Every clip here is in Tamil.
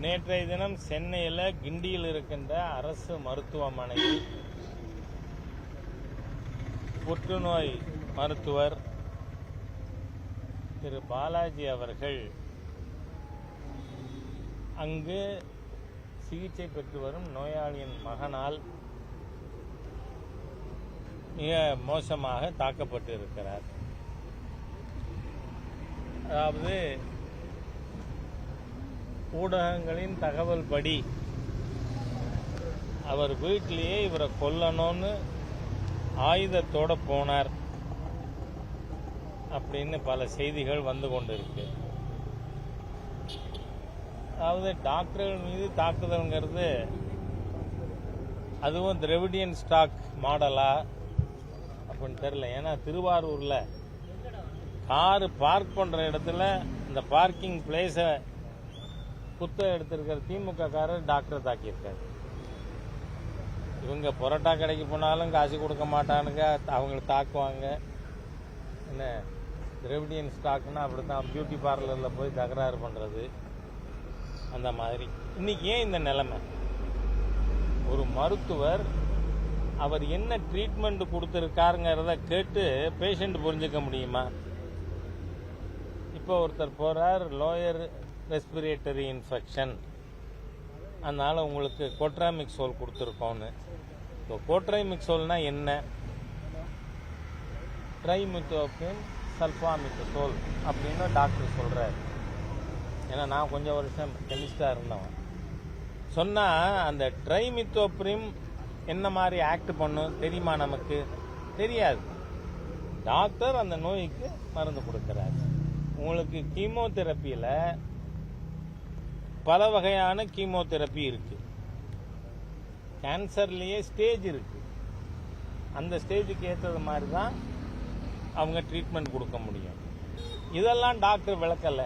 நேற்றைய தினம் சென்னையில் கிண்டியில் இருக்கின்ற அரசு மருத்துவமனையில் புற்றுநோய் மருத்துவர் திரு பாலாஜி அவர்கள் அங்கு சிகிச்சை பெற்று வரும் நோயாளியின் மகனால் மிக மோசமாக தாக்கப்பட்டு இருக்கிறார். அதாவது ஊடகங்களின் தகவல் படி அவர் வீட்டிலேயே இவரை கொல்லணும்னு ஆயுதத்தோட போனார் அப்படின்னு பல செய்திகள் வந்து கொண்டிருக்கு. அதாவது டாக்டர்கள் மீது தாக்குதல்ங்கிறது அதுவும் திராவிடியன் ஸ்டாக் மாடலா அப்படின்னு தெரியல. ஏன்னா திருவாரூர்ல காரு பார்க் பண்ற இடத்துல இந்த பார்க்கிங் பிளேஸை குத்த எடுத்திருக்கிற திமுக காரர் டாக்டர் தாக்கியிருக்காரு. இவங்க பரோட்டா கடைக்கு போனாலும் காசு கொடுக்க மாட்டானுங்க, அவங்கள தாக்குவாங்க. என்ன திராவிடியன் ஸ்டாக்னா அப்படித்தான், பியூட்டி பார்லரில் போய் தகராறு பண்ணுறது அந்த மாதிரி. இன்னைக்கு ஏன் இந்த நிலைமை? ஒரு மருத்துவர் அவர் என்ன ட்ரீட்மெண்ட் கொடுத்துருக்காருங்கிறத கேட்டு பேஷண்ட் புரிஞ்சுக்க முடியுமா? இப்போ ஒருத்தர் போறார், லோயர் ரெஸ்பிரேட்டரி இன்ஃபெக்ஷன், அதனால உங்களுக்கு கோட்ராமிக்சோல் கொடுத்துருக்கோன்னு. இப்போ கோட்ராமிக்சோல்னா என்ன? ட்ரைமித்தோபின் சல்ஃபாமித்தசோல் அப்படின்னு டாக்டர் சொல்றாரு. ஏன்னா நான் கொஞ்சம் வருஷம் கெமிஸ்டா இருந்தவன். சொன்னா அந்த ட்ரைமித்தோப்ரிம் என்ன மாதிரி ஆக்ட் பண்ணும் தெரியுமா? நமக்கு தெரியாது. டாக்டர் அந்த நோய்க்கு மருந்து கொடுக்கிறார். உங்களுக்கு கீமோதெரப்பியில பல வகையான கீமோதெரப்பி இருக்கு. கேன்சர்லயே ஸ்டேஜ் இருக்கு. அந்த ஸ்டேஜுக்கு ஏற்றது மாதிரி தான் அவங்க ட்ரீட்மெண்ட் கொடுக்க முடியும். இதெல்லாம் டாக்டர் விளக்கல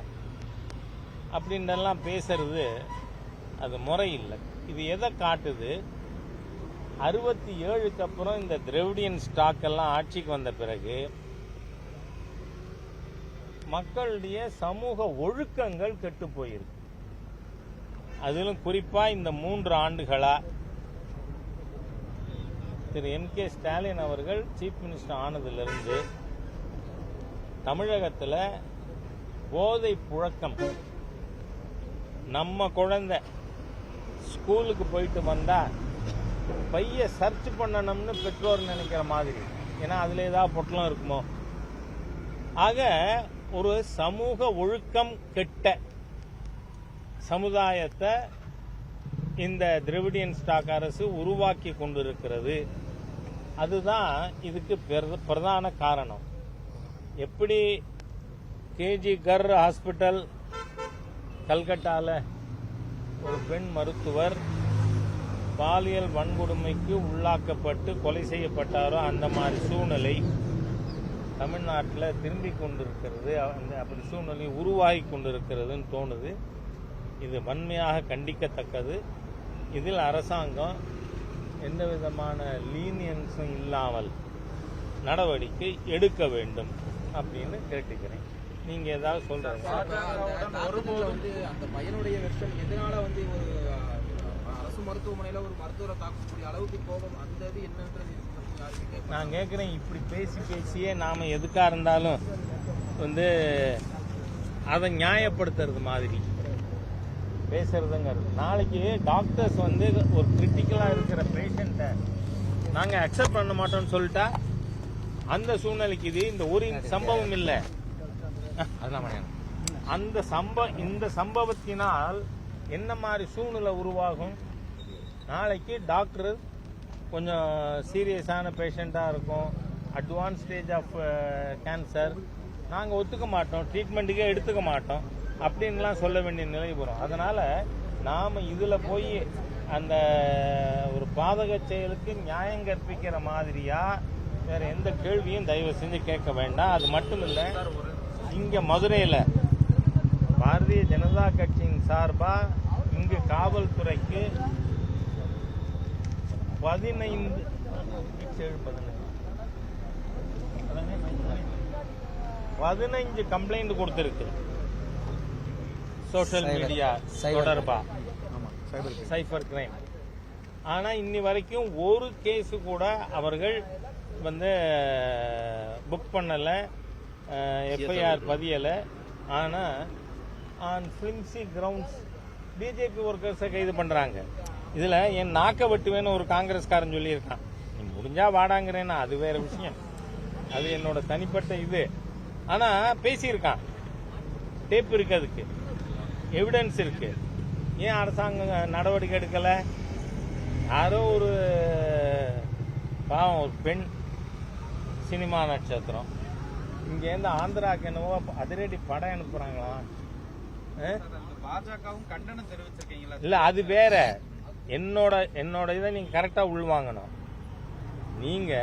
அப்படின்றெல்லாம் பேசுறது அது முறை இல்லை. இது எதை காட்டுது? 67க்கு அப்புறம் இந்த திராவிடியன் ஸ்டாக் எல்லாம் ஆட்சிக்கு வந்த பிறகு மக்களுடைய சமூக ஒழுக்கங்கள் கெட்டு போயிருக்கு. அதிலும் குறிப்பா இந்த 3 ஆண்டுகளா திரு M.K. ஸ்டாலின் அவர்கள் சீஃப் மினிஸ்டர் ஆனதிலிருந்து தமிழகத்தில் போதை புழக்கம், நம்ம குழந்தை ஸ்கூலுக்கு போயிட்டு வந்தா பைய சர்ச் பண்ணணும்னு பெற்றோர் நினைக்கிற மாதிரி. ஏன்னா அதுல ஏதாவது பொட்டலம் இருக்குமோ. ஆக ஒரு சமூக ஒழுக்கம் கெட்ட சமுதாயத்தை இந்த திராவிடியன் ஸ்டாக் அரசு உருவாக்கி கொண்டிருக்கிறது. அதுதான் இதுக்கு பிரதான காரணம். எப்படி கேஜி கர் ஹாஸ்பிட்டல் கல்கட்டால ஒரு பெண் மருத்துவர் பாலியல் வன்கொடுமைக்கு உள்ளாக்கப்பட்டு கொலை செய்யப்பட்டாரோ அந்த மாதிரி சூழ்நிலை தமிழ்நாட்டில் திரும்பி கொண்டிருக்கிறது. அப்படி சூழ்நிலை உருவாகி கொண்டிருக்கிறதுன்னு தோணுது. இது வன்மையாக கண்டிக்கத்தக்கது. இதில் அரசாங்கம் எந்த விதமான லீனியன்ஸும் இல்லாமல் நடவடிக்கை எடுக்க வேண்டும் அப்படின்னு கேட்டுக்கிறேன். நீங்க ஏதாவது சொல்றீங்க? அந்த பையனுடைய வெர்ஷன் எதனால ஒரு அரசு மருத்துவமனையில ஒரு மருத்துவரை தாக்கக்கூடிய அளவுக்கு கோபம், அந்த இது என்னன்றது நான் கேட்கிறேன். இப்படி பேசியே நாம எதுக்கா இருந்தாலும் அதை நியாயப்படுத்துறது மாதிரி பேசுறதுங்கிறது. நாளைக்கு டாக்டர்ஸ் ஒரு கிரிட்டிக்கலா இருக்கிற பேஷண்ட்டை நாங்க அக்செப்ட் பண்ண மாட்டோம்னு சொல்லிட்டா அந்த சூழ்நிலைக்கு இது இந்த ஒரு சம்பவம் இல்லை. இந்த சம்பவத்தினால் என்ன மாதிரி சூழ்நிலை உருவாகும்? நாளைக்கு டாக்டர் கொஞ்சம் சீரியஸான பேஷண்டா இருக்கும், அட்வான்ஸ் ஸ்டேஜ் ஆஃப் கேன்சர், நாங்க ஒத்துக்க மாட்டோம், ட்ரீட்மெண்ட்டுக்கே எடுத்துக்க மாட்டோம் அப்படின்லாம் சொல்ல வேண்டிய நிலை வரும். அதனால நாம இதுல போய் அந்த ஒரு பாதக செயலுக்கு நியாயம் கற்பிக்கிற மாதிரியா வேற எந்த கேள்வியும் தயவு செஞ்சு கேட்க வேண்டாம். அது மட்டும் இல்ல, இங்க மதுரையில பாரதிய ஜனதா கட்சியின் சார்பா இங்கு காவல்துறைக்கு 15 கம்ப்ளைண்ட் கொடுத்திருக்கு. சோஷியல் மீடியா தொடர்பா ஆமா சைபர் கிரைம். ஆனா இன்னி வரைக்கும் ஒரு கேஸ் கூட அவர்கள் வந்து புக் பண்ணல, எஃப்ஐஆர் பதியல. ஆனா ஆன் ஃபிலிம்சி கிரவுண்ட்ஸ் பிஜேபி ஒர்க்கர்ஸை கைது பண்றாங்க. இதுல என் நாக்க வெட்டுவேன்னு ஒரு காங்கிரஸ்காரன் சொல்லியிருக்கான். நீ முடிஞ்சா வாடாங்கிறேன்னா அது வேற விஷயம், அது என்னோட தனிப்பட்ட இது. ஆனா பேசியிருக்கான், டேப் இருக்கு, அதுக்கு எவிடன்ஸ் இருக்கு. ஏன் அரசாங்கம் நடவடிக்கை எடுக்கல? யாரோ ஒரு பாவம் ஒரு பெண் சினிமா நட்சத்திரம் இங்கேருந்து ஆந்திராக்கு என்னவோ அதிரடி படம் அனுப்புறாங்களாம். பாஜகவும் கண்டனம் தெரிவிச்சிருக்கீங்களா? இல்ல அது வேற. என்னோட இதை நீங்க கரெக்டா உள்வாங்கணும். நீங்க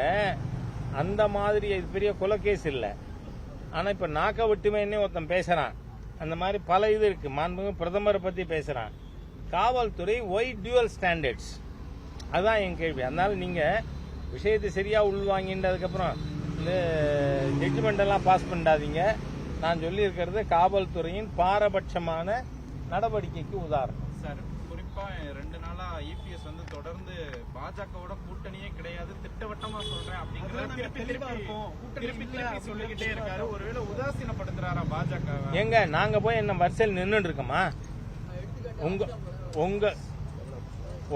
அந்த மாதிரி இது பெரிய கொலை கேஸ் இல்ல. ஆனா இப்ப நாக்க விட்டுமேன்னு ஒருத்தன் பேசுறான். அந்த மாதிரி பல இது இருக்கு. மாண்புமிகு பிரதமரை பத்தி பேசுறான். காவல்துறை ஒய் டியூவல் ஸ்டாண்டர்ட்ஸ், அதுதான் என் கேள்வி. அதனால நீங்க விஷயத்தை சரியா உள்வாங்கின்றதுக்கப்புறம் இந்த ஜட்ஜ்மெண்ட் எல்லாம் பாஸ் பண்ணாதீங்க. நான் சொல்லியிருக்கிறது காவல்துறையின் பாரபட்சமான நடவடிக்கைக்கு உதாரணம். சார், குறிப்பா 2 நாளா இபிஎஸ் வந்து தொடர்ந்து பாஜகவோட கூட்டணியே கிடையாது, திட்டவட்டமா சொல்றேன் அப்படிங்கறத திருப்பி சொல்லிக்கிட்டே இருக்காரு. ஒருவேளை உதாசீனப்படுத்துறாரா பாஜக? எங்க நாங்க போய் என்ன வரிசையில் நின்றுட்டு இருக்கோமா?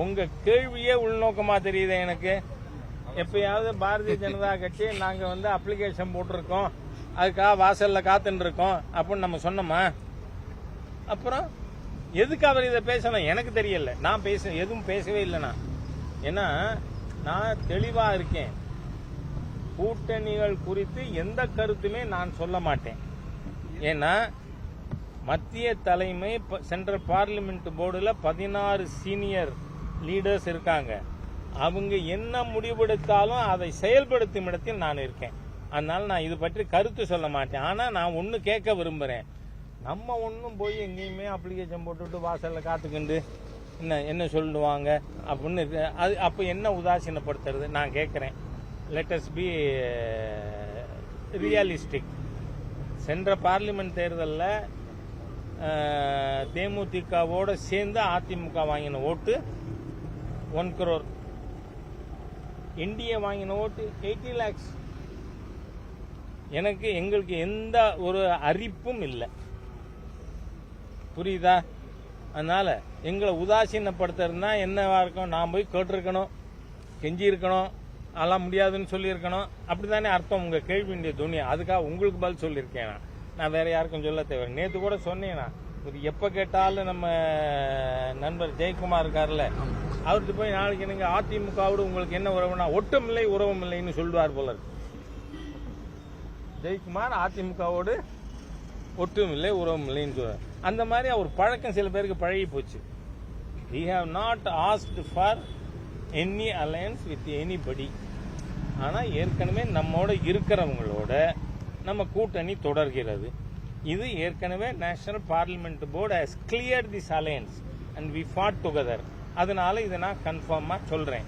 உங்க கேள்வியே உள்நோக்கமா தெரியுது எனக்கு. எப்பயாவது பாரதிய ஜனதா கட்சி நாங்க வந்து அப்ளிகேஷன் போட்டிருக்கோம், அதுக்காக வாசல்ல காத்துட்டு இருக்கோம் அப்படின்னு நம்ம சொன்னோமா? அப்புறம் எதுக்கு அவர் இதை பேசணும்? எனக்கு தெரியல. நான் எதுவும் பேசவே இல்லைண்ணா. ஏன்னா நான் தெளிவா இருக்கேன். கூட்டணிகள் குறித்து எந்த கருத்துமே நான் சொல்ல மாட்டேன். ஏன்னா மத்திய தலைமை சென்ட்ரல் பார்லிமெண்ட் போர்டுல 16 சீனியர் லீடர்ஸ் இருக்காங்க. அவங்க என்ன முடிவெடுத்தாலும் அதை செயல்படுத்தும் இடத்தில் நான் இருக்கேன். அதனால நான் இது பற்றி கருத்து சொல்ல மாட்டேன். ஆனா நான் ஒன்னு கேட்க விரும்புறேன். நம்ம ஒன்னும் போய் எங்கேயுமே அப்ளிகேஷன் போட்டுட்டு வாசல்ல காத்துக்கிண்டு என்ன சொல்லுவாங்க அப்படின்னு அது அப்ப என்ன உதாசீனப்படுத்துறது? நான் கேட்கிறேன். Let us be realistic. சென்ற பார்லிமெண்ட் தேர்தலில் தேமுதிகவோட சேர்ந்து அதிமுக வாங்கின ஓட்டு 1 crore, என்டிஏ வாங்கின ஓட்டு 80 lakhs. எங்களுக்கு எந்த ஒரு அரிப்பும் இல்லை, புரியுதா? அதனால எங்களை உதாசீனப்படுத்துறதுனா என்னவா இருக்கும்? நான் போய் கேட்டிருக்கணும், கெஞ்சி இருக்கணும், அதெல்லாம் முடியாதுன்னு சொல்லியிருக்கணும். அப்படித்தானே அர்த்தம் உங்க கேள்வியுடைய துணியா? அதுக்காக உங்களுக்கு பதில் சொல்லியிருக்கேன். நான் வேற யாருக்கும் சொல்ல தேவை. நேற்று கூட சொன்னேன்னா, எப்ப கேட்டாலும் நம்ம நண்பர் ஜெயக்குமார் இருக்காருல்ல, அவர்கிட்ட போய் நாளைக்கு நீங்க அதிமுகவோடு உங்களுக்கு என்ன உறவுனா ஒட்டும் இல்லை உறவும் இல்லைன்னு சொல்லுவார் போல இருக்கு. ஜெயக்குமார் அதிமுகவோடு ஒட்டும் இல்லை உறவும் இல்லைன்னு சொல்றாரு. அந்த மாதிரி அவர் பழக்கம் சில பேருக்கு பழகி போச்சு. We have not asked for any alliance with anybody. ஆனா ஏற்கனவே நம்மோட இருக்கிறவங்களோட நம்ம கூட்டணி தொடர்கிறது. இது ஏற்கனவே national parliament board has cleared this alliance and we fought together. அதனால இதை நான் கன்ஃபார்மா சொல்றேன்.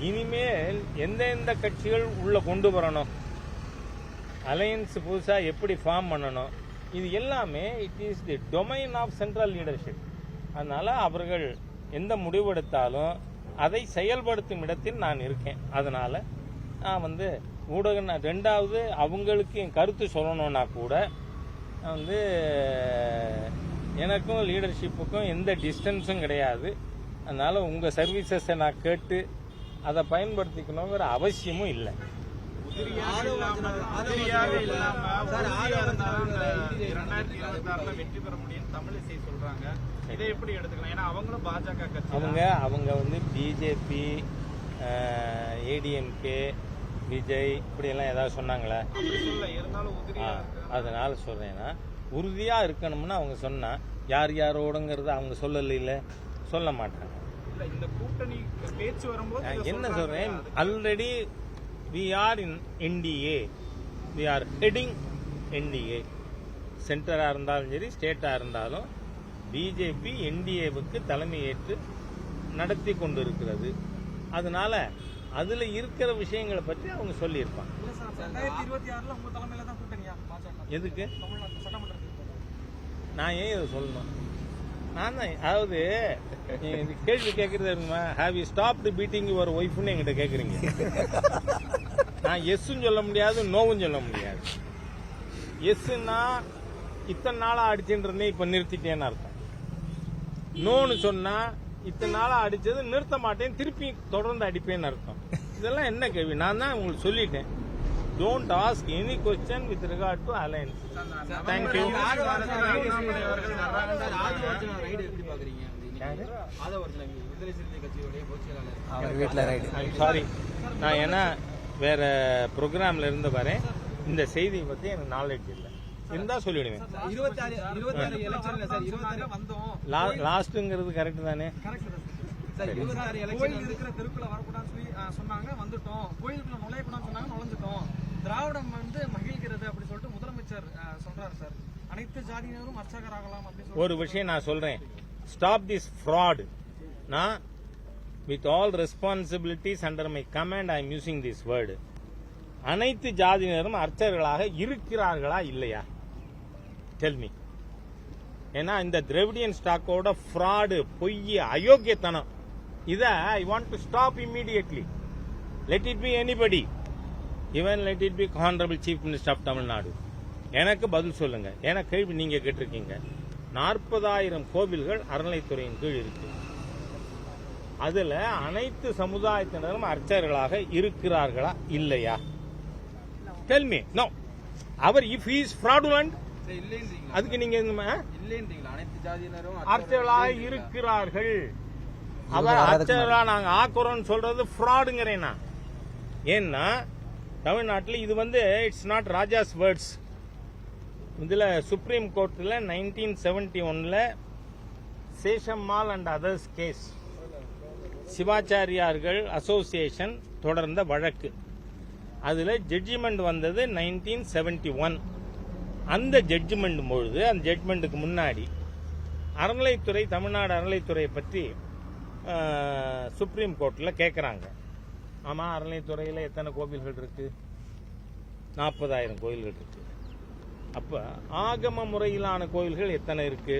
இனிமேல் எந்தெந்த கட்சிகள் உள்ள கொண்டு வரணும், அலையன்ஸ் புதுசா எப்படி ஃபார்ம் பண்ணணும், இது எல்லாமே it is the domain of central leadership. அதனால அவர்கள் எந்த முடிவெடுத்தாலும் அதை செயல்படுத்தும் இடத்தில் நான் இருக்கேன். அதனால நான் வந்து ஊடகம், ரெண்டாவது அவங்களுக்கு என் கருத்து சொல்லணும்னா கூட எனக்கும் லீடர்ஷிப்புக்கும் எந்த டிஸ்டன்ஸும் கிடையாது. அதனால உங்க சர்வீசஸை நான் கேட்டு அதை பயன்படுத்திக்கணுங்கிற அவசியமும் இல்லை. வெற்றி பெற முடியும் தமிழிசை சொல்றாங்க. இதை எப்படி எடுத்துக்கலாம்? ஏன்னா அவங்களும் பாஜக கட்சி. அவங்க வந்து பிஜேபி, ஏடிஎம்கே, விஜய் இப்படி எல்லாம் ஏதாவது சொன்னாங்களா? அதனால சொல்றேன்னா உறுதியா இருக்கணும்னு அவங்க சொன்னா யார் யாரோடங்கிறது அவங்க சொல்லல, சொல்ல மாட்டாங்க. இந்த கூட்டணி பேச்சு வரும்போது என்ன சொல்றேன், already we are in NDA, we are heading NDA. சென்டரா இருந்தாலும் சரி, ஸ்டேட்டா இருந்தாலும் பிஜேபி என்டிஏவுக்கு தலைமை ஏற்று நடத்தி கொண்டு இருக்கிறது. அதனால அதுல இருக்கிற விஷயங்களை பற்றி அவங்க சொல்லியிருப்பாங்க. எதுக்கு நான் ஏன் இதை சொல்லணும்? நான் தான் அதாவது நீங்க கேள்வி கேட்கறது இருக்குமா, have you stopped beating your ஒய்ஃப்னு என்கிட்ட கேட்குறீங்க. நான் எஸ்ஸும் சொல்ல முடியாது, நோவும் சொல்ல முடியாது. எஸ்ன்னா இத்தனை நாளா அடிச்சுட்டு இருந்தேன், இப்ப நிறுத்திட்டேன்னு அர்த்தம். நோன்னு சொன்னா இத்தனை நாளா அடிச்சது நிறுத்த மாட்டேன், திருப்பி தொடர்ந்து அடிப்பேன்னு அர்த்தம். இதெல்லாம் என்ன கேள்வி? நான் தான் உங்களுக்கு சொல்லிட்டேன். Don't ask any question with regard to alliance. Thank you. Sorry, நான் ஏன்னா வேற ப்ரோக்ராம்ல இருந்து வரேன். இந்த செய்தியை பத்தி எனக்கு நாலேஜ் இல்லை, இருந்தா சொல்லிடுவேன். லாஸ்ட்ங்கிறது கரெக்ட் தானே? திராவிடம் மகிழ்கிறது அப்படி சொல்லிட்டு முதலமைச்சர் சொல்றாரு சார். அனைத்து ஜாதியினரும் அர்ச்சகராகலாம் அப்படின்னு ஒரு விஷயம் நான் சொல்றேன். Stop this fraud. நான் with all responsibilities under my command I am using this word. அனைத்து ஜாதியினரும் அர்ச்சகர்களாக இருக்கிறார்களா இல்லையா? Tell me. ஏன்னா இந்த திராவிடியன் ஸ்டாக்கோட ஃப்ராடு, பொய், அயோக்கியத்தனம், இத I want to stop immediately. Let it be anybody, even let it be honourable chief minister of Tamil Nadu. எனக்கு பதில் சொல்லுங்க. ஏன்னா கேள்வி நீங்க கேட்டிருக்கீங்க. 40,000 கோவில்கள் அறநிலைத்துறையின் கீழ் இருக்கு. அதுல அனைத்து சமுதாயத்தினரும் அர்ச்சகர்களாக இருக்கிறார்களா இல்லையா? Tell me. நோ. அவர் இஃப் ஹி இஸ் ஃப்ராடுலன்ட், அதுக்கு நீங்க அர்ச்சகர்களாக இருக்கிறார்கள், அவர் அர்ச்சகர்களா நாங்க ஆக்குறோம் சொல்றது ஃப்ராடுங்கிறேன்னா. ஏன்னா தமிழ்நாட்டில் இது இட்ஸ் நாட் ராஜாஸ் வேர்ட்ஸ். இதுல சுப்ரீம் கோர்ட்ல 1971 Seshammal and others case, சிவாச்சாரியார்கள் association தொடர்ந்த வழக்கு. அதுல ஜட்ஜ்மெண்ட் வந்தது 1971. அந்த ஜட்ஜ்மெண்ட் பொழுது, அந்த ஜட்ஜ்மெண்ட்டுக்கு முன்னாடி அறநிலைத்துறை, தமிழ்நாடு அறநிலைத்துறையை பற்றி சுப்ரீம் கோர்ட்ல கேட்கறாங்க. ஆமா, அறநிலைத்துறையில எத்தனை கோவில்கள் இருக்கு? 40,000 கோயில்கள் இருக்கு. அப்ப ஆகம முறையிலான கோயில்கள் எத்தனை இருக்கு?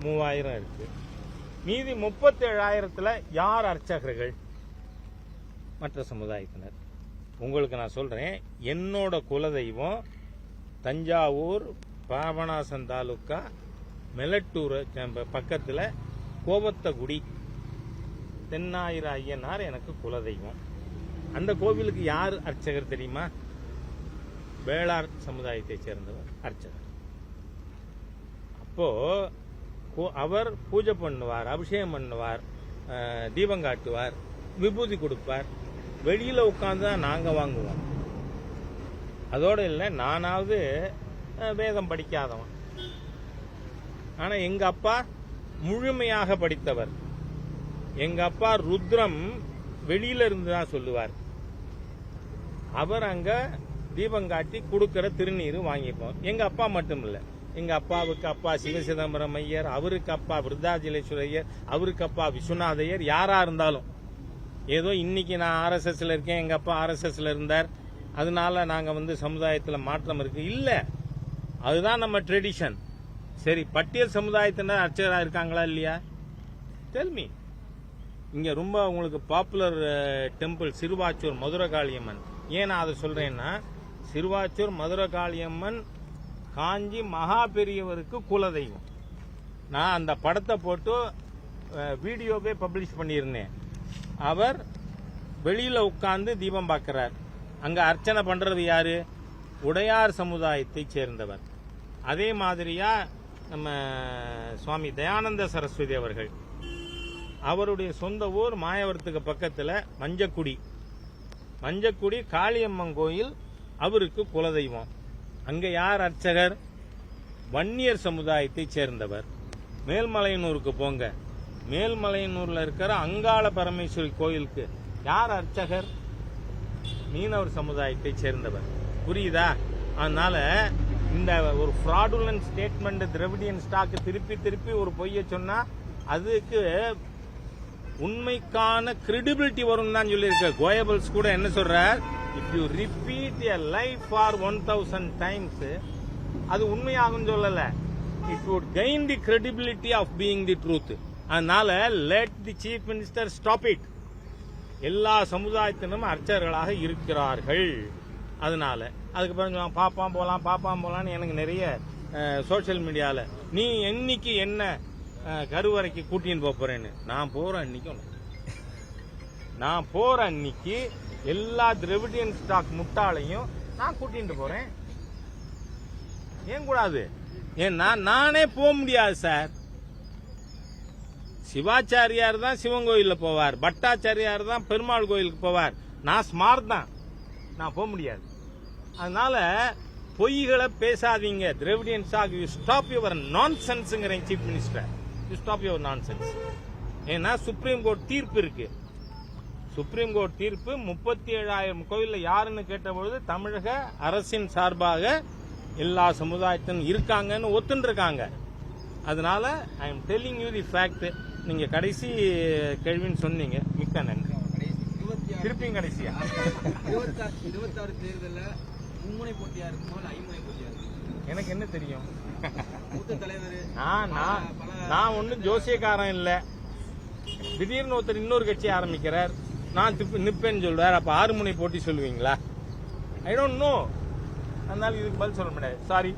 3,000 இருக்கு. மீதி 37,000த்துல யார் அர்ச்சகர்கள்? மற்ற சமுதாயத்தினர். உங்களுக்கு நான் சொல்றேன், என்னோட குலதெய்வம் தஞ்சாவூர் பாபநாசம் தாலுக்கா மெலட்டூர் பக்கத்துல கோவத்தகுடி தென்னாயிர ஐயனார் எனக்கு குலதெய்வம். அந்த கோவிலுக்கு யார் அர்ச்சகர் தெரியுமா? வேளார் சமுதாயத்தை சேர்ந்தவர் அர்ச்சகர். அப்போ அவர் பூஜை பண்ணுவார், அபிஷேகம் பண்ணுவார், தீபம் காட்டுவார், விபூதி கொடுப்பார். வெளியில உட்கார்ந்து தான் நாங்க வாங்குவோம். அதோட இல்லை, நானாவது வேதம் படிக்காதவன். ஆனா எங்க அப்பா முழுமையாக படித்தவர். எங்க அப்பா ருத்ரம் வெளியில இருந்து தான் சொல்லுவார். அவர் அங்க தீபம் காட்டி கொடுக்கிற திருநீர் வாங்கிப்போம். எங்க அப்பா மட்டும் இல்ல, எங்க அப்பாவுக்கு அப்பா சிவசிதம்பரம் ஐயர், அவருக்கு அப்பா விருத்தாச்சலேஸ்வரர், அவருக்கு அப்பா விஸ்வநாதையர், யாரா இருந்தாலும். ஏதோ இன்னைக்கு நான் RSSல இருக்கேன், எங்க அப்பா RSSல இருந்தார், அதனால நாங்க சமுதாயத்துல மாற்றம் இருக்கு இல்ல. அதுதான் நம்ம ட்ரெடிஷன். சரி, பட்டியல் சமுதாயத்தினர் அர்ச்சகரா இருக்காங்களா இல்லையா? Tell me. இங்க ரொம்ப உங்களுக்கு பாப்புலர் டெம்பிள் சிறுவாச்சூர் மதுரகாளியம்மன். ஏன் நான் அதை சொல்றேன்னா, சிறுவாச்சூர் மதுரகாளியம்மன் காஞ்சி மகா பெரியவருக்கு குலதெய்வம். நான் அந்த படத்தை போட்டு வீடியோவே பப்ளிஷ் பண்ணியிருந்தேன். அவர் வெளியில உட்கார்ந்து தீபம் பார்க்கிறார். அங்க அர்ச்சனை பண்றது யாரு? உடையார் சமுதாயத்தை சேர்ந்தவர். அதே மாதிரியா நம்ம சுவாமி தயானந்த சரஸ்வதி அவர்கள், அவருடைய சொந்த ஊர் மாயவரத்துக்கு பக்கத்துல மஞ்சக்குடி காளியம்மன் கோயில் அவருக்கு குலதெய்வம். அங்க யார் அர்ச்சகர்? வன்னியர் சமுதாயத்தை சேர்ந்தவர். மேல்மலையனூருக்கு போங்க, மேல்மலையனூர்ல இருக்கிற அங்காள பரமேஸ்வரி கோயிலுக்கு யார் அர்ச்சகர்? மீனவர் சமுதாயத்தை சேர்ந்தவர். புரியுதா? அதனால இந்த ஒரு ஃப்ராடுலன்ட் ஸ்டேட்மெண்ட், திராவிடியன் ஸ்டாக் திருப்பி ஒரு பொய்ய சொன்னா அதுக்கு உண்மைக்கான கிரெடிபிலிட்டி வரும் தான் சொல்லியிருக்க. கோயபல்ஸ் கூட என்ன சொல்றார்? If you repeat a life for 1000 times அது உண்மையாகும் சொல்லல, it would gain the credibility of being the truth. அதனால let the chief minister stop it. எல்லா சமுதாயத்தினரும் அர்ச்சகர்களாக இருக்கிறார்கள். அதனால அதுக்கப்புறம் பாப்பான் போலான்னு எனக்கு நிறைய சோசியல் மீடியால நீ என்னைக்கு என்ன கருவறைக்கு கூட்டின்னு போறேன்னு நான் போற அன்னைக்கு எல்லா திராவிடியன் ஸ்டாக் முட்டாளையும் நான் கூட்டிட்டு போறேன். ஏன் கூடாது? ஏன்னா நானே போக முடியாது சார். சிவாச்சாரியார் தான் சிவன் கோயில்ல போவார், பட்டாச்சாரியார் தான் பெருமாள் கோயிலுக்கு போவார். நான் ஸ்மார்ட் தான், நான் போக முடியாது. அதனால பொய்களை பேசாதீங்க. Dravidian stock you stop your நான்சென்ஸ்ங்கிறேன் chief minister. You stop your nonsense. ஏன்னா சுப்ரீம் கோர்ட் தீர்ப்பு இருக்கு. சுப்ரீம் கோர்ட் தீர்ப்பு 37,000 கோயில்ல யாருன்னு கேட்டபொழுது தமிழக அரசின் சார்பாக எல்லா சமுதாயத்திலும் இருக்காங்கன்னு ஒத்துருக்காங்க. அதனால I am telling you the fact. நீங்க கடைசி கேள்வின்னு சொன்னீங்க, மிக்க நன்றி. திருப்பியும் கடைசியா 26 தேர்தலில் மும்முனை போட்டியா இருக்குமா இல்ல ஐமுனை போட்டியா இருக்கும்? எனக்கு என்ன தெரியும்? மூத்த தலைவர் நான் ஒன்னும் ஜோசியக்காரன் இல்ல. திடீர்னு ஒருத்தர் இன்னொரு கட்சி ஆரம்பிக்கிறார், நான் நிப்பேன்னு சொல்றார். அப்ப 6 முனை போட்டி சொல்லுவீங்களா? I don't know. அதனால இதுக்கு பதில் சொல்ல முடியாது. சாரி.